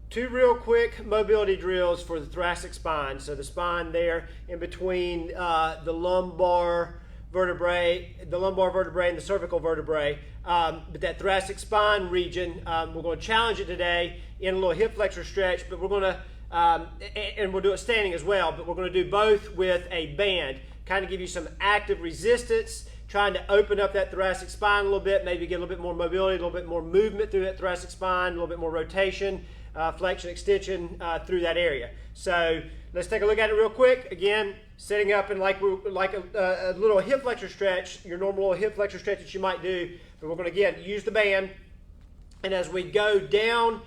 two real quick mobility drills for the thoracic spine. So the spine there in between the lumbar vertebrae and the cervical vertebrae. But that thoracic spine region, we're going to challenge it today in a little hip flexor stretch, but we're going to, and we'll do it standing as well, but we're going to do both with a band, kind of give you some active resistance, trying to open up that thoracic spine a little bit, maybe get a little bit more mobility, a little bit more movement through that thoracic spine, a little bit more rotation, flexion, extension through that area. So let's take a look at it real quick. Again, setting up in like a little hip flexor stretch, your normal little hip flexor stretch that you might do, but we're going to, again, use the band. And as we go down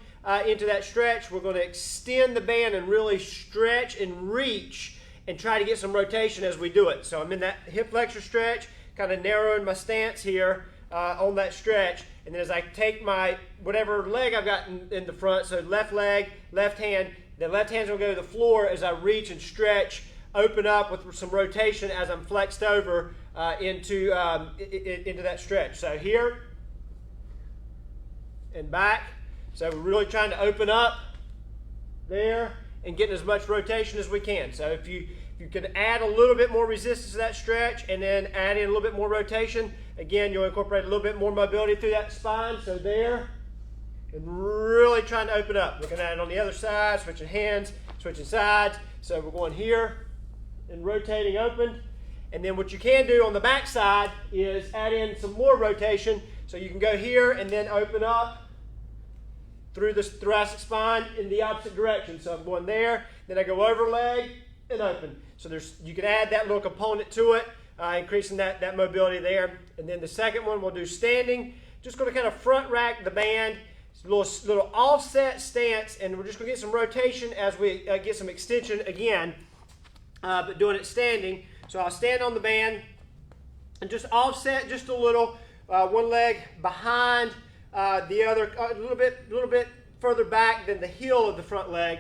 into that stretch, we're going to extend the band and really stretch and reach and try to get some rotation as we do it. So I'm in that hip flexor stretch, kind of narrowing my stance here on that stretch. And then as I take my whatever leg I've got in the front, so left leg, left hand, the left hand's going to go to the floor as I reach and stretch, open up with some rotation as I'm flexed over into that stretch. So here and back. So we're really trying to open up there and getting as much rotation as we can. So if you can add a little bit more resistance to that stretch and then add in a little bit more rotation, again, you'll incorporate a little bit more mobility through that spine. So there, and really trying to open up. Looking at it on the other side, switching hands, switching sides. So we're going here and rotating open. And then what you can do on the back side is add in some more rotation. So you can go here and then open up through the thoracic spine in the opposite direction. So I'm going there, then I go over leg and open. So you can add that little component to it, increasing that mobility there. And then the second one we'll do standing. Just going to kind of front rack the band, little offset stance, and we're just going to get some rotation as we get some extension again, but doing it standing. So I'll stand on the band and just offset just a little, one leg behind the other, a little bit further back than the heel of the front leg.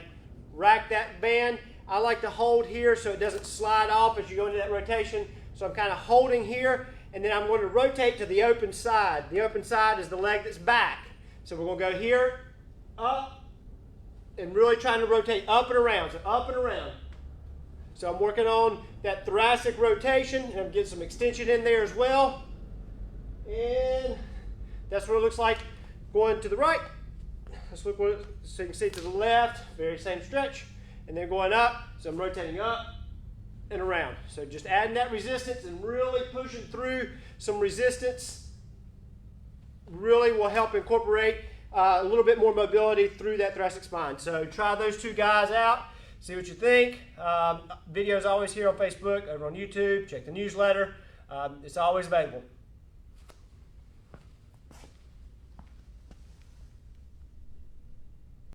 Rack that band. I like to hold here so it doesn't slide off as you go into that rotation. So I'm kind of holding here, and then I'm going to rotate to the open side. The open side is the leg that's back. So we're going to go here, up, and really trying to rotate up and around. So up and around. So I'm working on that thoracic rotation, and I'm getting some extension in there as well. And that's what it looks like going to the right. Let's look what so you can see to the left, very same stretch. And then going up, so I'm rotating up and around. So just adding that resistance and really pushing through some resistance really will help incorporate a little bit more mobility through that thoracic spine. So try those two guys out, see what you think. Videos always here on Facebook, over on YouTube, check the newsletter. It's always available.